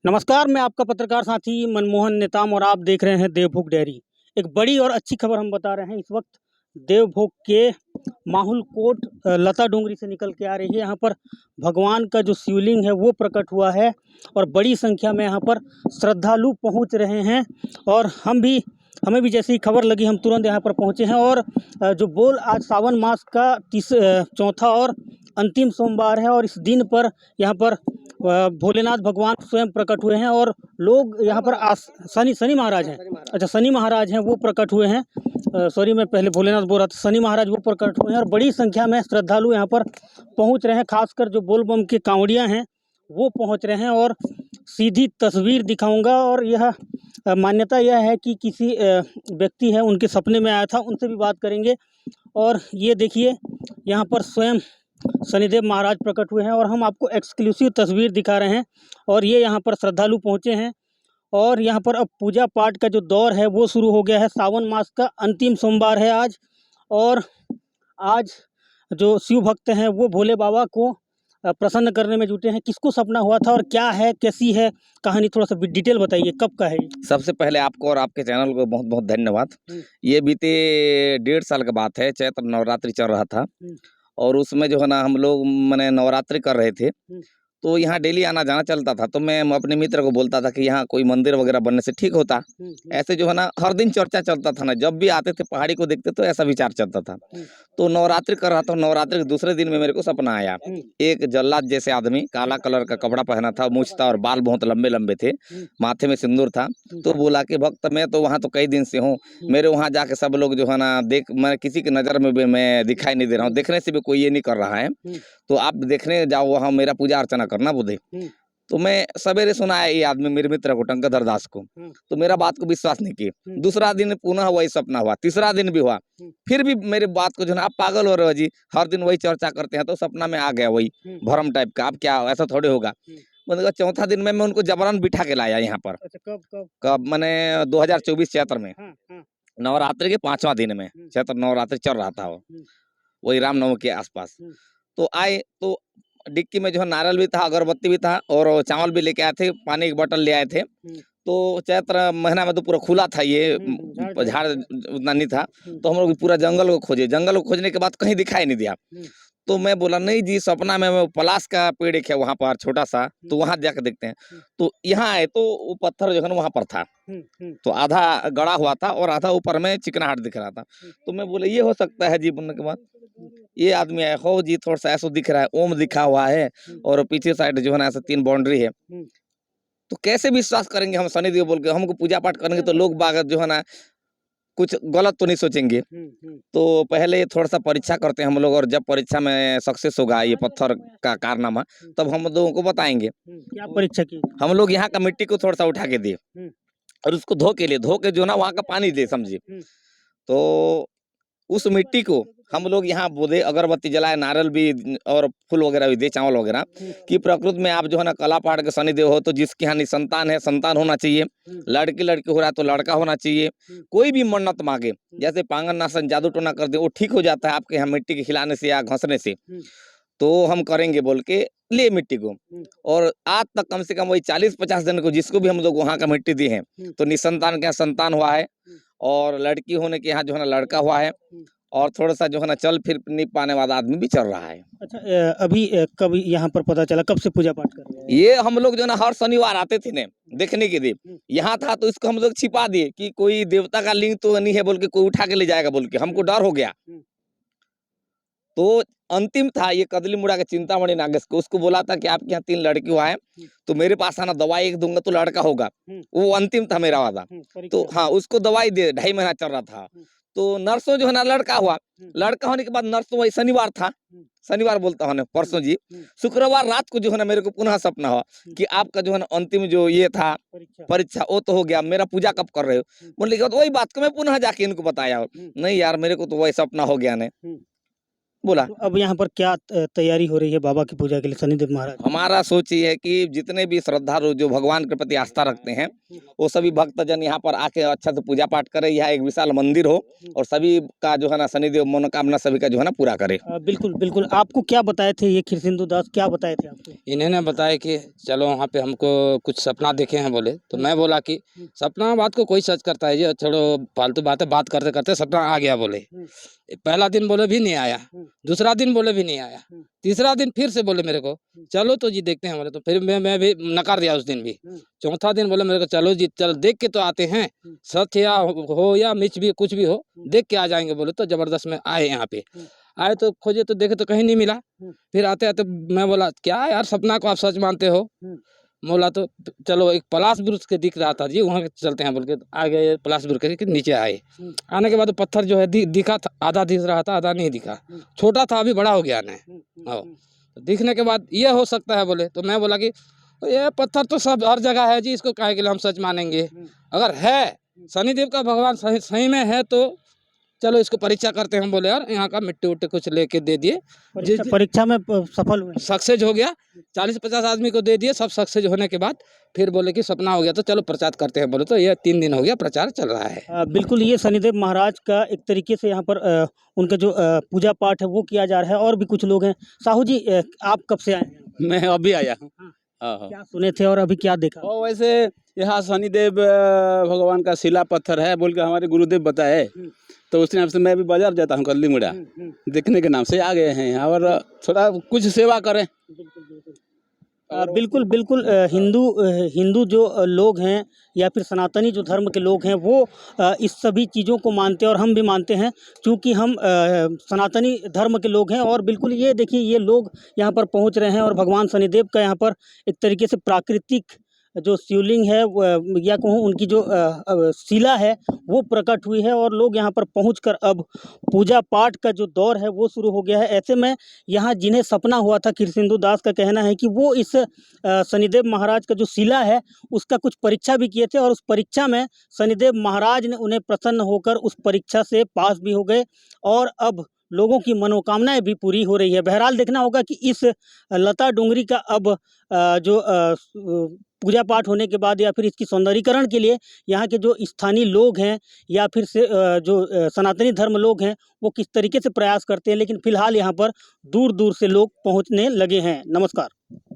नमस्कार, मैं आपका पत्रकार साथी मनमोहन नेताम और आप देख रहे हैं देवभोग डायरी। एक बड़ी और अच्छी खबर हम बता रहे हैं। इस वक्त देवभोग के माहुल कोट लता डोंगरी से निकल के आ रही है। यहाँ पर भगवान का जो शिवलिंग है वो प्रकट हुआ है और बड़ी संख्या में यहाँ पर श्रद्धालु पहुँच रहे हैं। और हमें भी जैसे ही खबर लगी हम तुरंत यहाँ पर पहुँचे हैं। और जो बोल आज सावन मास का चौथा और अंतिम सोमवार है और इस दिन पर यहाँ पर भोलेनाथ भगवान स्वयं प्रकट हुए हैं और लोग यहाँ पर शनि महाराज हैं। अच्छा, शनि महाराज हैं वो प्रकट हुए हैं। सॉरी, मैं पहले भोलेनाथ बोल रहा था। शनि महाराज वो प्रकट हुए हैं और बड़ी संख्या में श्रद्धालु यहाँ पर पहुँच रहे हैं। खासकर जो बोलबम के कांवड़ियाँ हैं वो पहुँच रहे हैं। और सीधी तस्वीर दिखाऊंगा। और यह मान्यता यह है कि किसी व्यक्ति है उनके सपने में आया था, उनसे भी बात करेंगे। और ये देखिए, यहाँ पर स्वयं शनिदेव महाराज प्रकट हुए हैं और हम आपको एक्सक्लूसिव तस्वीर दिखा रहे हैं। और ये यहाँ पर श्रद्धालु पहुँचे हैं और यहाँ पर अब पूजा पाठ का जो दौर है वो शुरू हो गया है। सावन मास का अंतिम सोमवार है आज। और आज जो शिव भक्त हैं वो भोले बाबा को प्रसन्न करने में जुटे हैं। किसको सपना हुआ था और क्या है, कैसी है कहानी, थोड़ा सा डिटेल बताइए, कब का है ये? सबसे पहले आपको और आपके चैनल को बहुत बहुत धन्यवाद। ये बीते 1.5 साल का बात है। चैत्र नवरात्रि चल रहा था और उसमें जो है ना हम लोग मैंने नवरात्रि कर रहे थे, तो यहाँ डेली आना जाना चलता था। तो मैं अपने मित्र को बोलता था कि यहाँ कोई मंदिर वगैरह बनने से ठीक होता। ऐसे जो है ना हर दिन चर्चा चलता था ना, जब भी आते थे पहाड़ी को देखते तो ऐसा विचार चलता था। तो नवरात्रि कर रहा था। नवरात्रि के दूसरे दिन में मेरे को सपना आया। एक जल्लाद जैसे आदमी, काला कलर का कपड़ा पहना था, मूंछ था और बाल बहुत लंबे लंबे थे, माथे में सिंदूर था। तो बोला कि भक्त मैं तो वहाँ तो कई दिन से हूँ, मेरे वहाँ जाके सब लोग जो है ना मैं किसी की नज़र में भी मैं दिखाई नहीं दे रहा हूँ, देखने से भी कोई ये नहीं कर रहा है, तो आप देखने जाओ वहाँ, मेरा पूजा अर्चना करना बुधे। तो मैं सवेरे सुना है ये आदमी मेरे मित्र को, टंकधर दास को, तो मेरा बात को विश्वास नहीं किए। दूसरा दिन पुनः वही सपना हुआ, तीसरा दिन भी हुआ, फिर भी मेरे बात को जो है आप पागल हो रहे हो जी, हर दिन वही चर्चा करते हैं। तो सपना में आ गया वही भरम टाइप का, अब क्या ऐसा थोड़े होगा। मतलब चौथा दिन में मैं उनको जबरन बिठा के लाया यहाँ पर। कब मैंने 2024 चैत्र में, नवरात्रि के 5वां दिन में, चैत्र नवरात्रि चल रहा था, वही रामनवमी के आसपास। तो आए तो डिक्की में जो है नारियल भी था, अगरबत्ती भी था और चावल भी लेके आए थे, पानी की बोतल ले आए थे। तो चैत्र महीना में तो पूरा खुला था, ये झाड़ उतना नहीं था। तो हम लोग पूरा जंगल को खोजे, जंगल को खोजने के बाद कहीं दिखाई नहीं दिया। तो मैं बोला नहीं जी, सपना में वो पलाश का पेड़ एक है वहाँ पर छोटा सा, तो वहाँ जाकर देखते हैं। तो यहाँ आए तो वो पत्थर जो है ना वहाँ पर था, तो आधा गड़ा हुआ था और आधा ऊपर में चिकनाहट दिख रहा था। तो मैं बोले ये हो सकता है जी। बोलने के बाद ये आदमी आया, हो जी थोड़ा सा ऐसा दिख रहा है, ओम दिखा हुआ है और पीछे साइड जो है ना ऐसा 3 बाउंड्री है। तो कैसे विश्वास करेंगे हम शनिदेव बोल के, हमको पूजा पाठ करेंगे तो लोग बाग जो है ना कुछ गलत तो नहीं सोचेंगे। तो पहले थोड़ा सा परीक्षा करते हैं हम लोग, और जब परीक्षा में सक्सेस होगा ये पत्थर का कारनामा, तब हम लोगों को बताएंगे। क्या परीक्षा की? हम लोग यहाँ का मिट्टी को थोड़ा सा उठा के दिए और उसको धो के जो ना वहाँ का पानी दे, समझिए। तो उस मिट्टी को हम लोग यहाँ बोधे, अगरबत्ती जलाए, नारियल भी और फूल वगैरह भी दे, चावल वगैरह, कि प्रकृति में आप जो है ना कला पहाड़ के शनिदेव हो, तो जिसके यहाँ निसंतान है संतान होना चाहिए, लड़की हो रहा है तो लड़का होना चाहिए। कोई भी मन्नत मांगे, जैसे पांगन नाशन जादू टोना कर दे, वो ठीक हो जाता है आपके यहाँ मिट्टी के खिलाने से या घसने से। तो हम करेंगे बोल के ले मिट्टी को। और आज तक कम से कम वही 40-50 जन को जिसको भी हम लोग वहाँ का मिट्टी दी है, तो निसंतान के यहाँ संतान हुआ है और लड़की होने के यहाँ जो है ना लड़का हुआ है, और थोड़ा सा जो है ना चल फिर नहीं पाने वाला आदमी भी चल रहा है। अच्छा, अभी कब यहाँ पर पता चला, कब से पूजा पाठ कर रहे हैं? ये हम लोग जो ना हर शनिवार आते थे ने देखने के लिए। यहाँ था तो इसको हम लोग छिपा दिए कि कोई देवता का लिंग तो नहीं है बोल के कोई उठा के ले जाएगा बोल के, हमको डर हो गया। तो अंतिम था ये कदली मुड़ा के चिंतामणि नागेश को, उसको बोला था कि आपके यहाँ 3 लड़की हुआ है तो मेरे पास आना, दवाई एक दूंगा तो लड़का होगा। वो अंतिम था मेरा वादा। तो हाँ, उसको दवाई दे, 2.5 महीना चल रहा था। तो नर्सों जो है ना लड़का हुआ, लड़का होने के बाद नर्सों वही शनिवार था, शनिवार बोलता हूँ परसों जी, शुक्रवार रात को जो है ना मेरे को पुनः सपना हुआ कि आपका जो है ना अंतिम जो ये था परीक्षा वो तो हो गया, मेरा पूजा कब कर रहे हो? बोले वही बात को मैं पुनः जाके इनको बताया, नहीं यार मेरे को तो वही सपना हो गया ने। बोला। तो अब यहाँ पर क्या तैयारी हो रही है बाबा की पूजा के लिए, शनिदेव महाराज? हमारा सोच ये है कि जितने भी श्रद्धालु जो भगवान के प्रति आस्था रखते हैं वो सभी भक्तजन यहाँ पर आके अच्छा से पूजा पाठ करें। यहाँ एक विशाल मंदिर हो और सभी का जो है ना शनिदेव मनोकामना सभी का जो है ना पूरा करे। बिल्कुल बिल्कुल। आपको क्या बताए थे ये खिरसिंदु दास, क्या बताए थे आपको? इन्होंने बताया कि चलो वहाँ पे हमको कुछ सपना देखे हैं बोले, तो मैं बोला कि सपना बात को कोई सच करता है जी, छोड़ो फालतू बातें, बात करते करते सपना आ गया बोले। पहला दिन बोले भी नहीं आया, दूसरा दिन बोले भी नहीं आया, तीसरा दिन फिर से बोले मेरे को चलो तो जी देखते हैं बोले, तो फिर मैं भी नकार दिया उस दिन भी। चौथा दिन बोले मेरे को चलो जी, चल देख के तो आते हैं, सच या हो या मिच भी कुछ भी हो, देख के आ जाएंगे बोले। तो जबरदस्त में आए, यहाँ पे आए तो खोजे तो देखे तो कहीं नहीं मिला। फिर आते आते मैं बोला क्या यार सपना को आप सच मानते हो? बोला तो चलो एक पलाश वृक्ष के दिख रहा था जी, वहाँ चलते हैं बोल के आ गए। पलाश वृक्ष के नीचे आए, आने के बाद पत्थर जो है दिखा था, आधा दिख रहा था आधा नहीं दिखा, छोटा था अभी बड़ा हो गया ना। दिखने के बाद ये हो सकता है बोले, तो मैं बोला कि ये पत्थर तो सब हर जगह है जी, इसको काहे के लिए हम सच मानेंगे? अगर है शनिदेव का भगवान सही में है तो चलो इसको परीक्षा करते हैं। हम बोले यार यहाँ का मिट्टी उट्टी कुछ लेके दे दिए, परीक्षा में सफल हुए, सक्सेस हो गया। 40-50 आदमी को दे दिए, सब सक्सेस होने के बाद फिर बोले कि सपना हो गया तो चलो प्रचार करते हैं बोले। तो ये 3 दिन हो गया प्रचार चल रहा है। बिल्कुल, ये शनिदेव महाराज का एक तरीके से यहाँ पर उनका जो पूजा पाठ है वो किया जा रहा है। और भी कुछ लोग हैं। साहू जी, आप कब से आए हैं? मैं अभी आया हूँ। क्या सुने थे और अभी क्या देखा? और वैसे यहाँ शनिदेव भगवान का शिला पत्थर है बोल के हमारे गुरुदेव बताए, तो उस नाम से मैं भी बाजार जाता हूँ कल्ली मुड़ा, देखने के नाम से आ गए हैं यहाँ और थोड़ा कुछ सेवा करें। बिल्कुल बिल्कुल। हिंदू जो लोग हैं या फिर सनातनी जो धर्म के लोग हैं वो इस सभी चीज़ों को मानते हैं और हम भी मानते हैं, क्योंकि हम सनातनी धर्म के लोग हैं। और बिल्कुल ये देखिए, ये लोग यहाँ पर पहुँच रहे हैं और भगवान शनिदेव का यहाँ पर एक तरीके से प्राकृतिक जो शिवलिंग है या कहूँ उनकी जो शिला है वो प्रकट हुई है और लोग यहाँ पर पहुंचकर अब पूजा पाठ का जो दौर है वो शुरू हो गया है। ऐसे में यहाँ जिन्हें सपना हुआ था, खिरसिंदु दास का कहना है कि वो इस शनिदेव महाराज का जो शिला है उसका कुछ परीक्षा भी किए थे और उस परीक्षा में शनिदेव महाराज ने उन्हें प्रसन्न होकर उस परीक्षा से पास भी हो गए और अब लोगों की मनोकामनाएं भी पूरी हो रही है। बहरहाल देखना होगा कि इस लता डोंगरी का अब जो पूजा पाठ होने के बाद या फिर इसकी सौंदर्यीकरण के लिए यहाँ के जो स्थानीय लोग हैं या फिर से जो सनातनी धर्म लोग हैं वो किस तरीके से प्रयास करते हैं। लेकिन फिलहाल यहाँ पर दूर दूर से लोग पहुँचने लगे हैं। नमस्कार।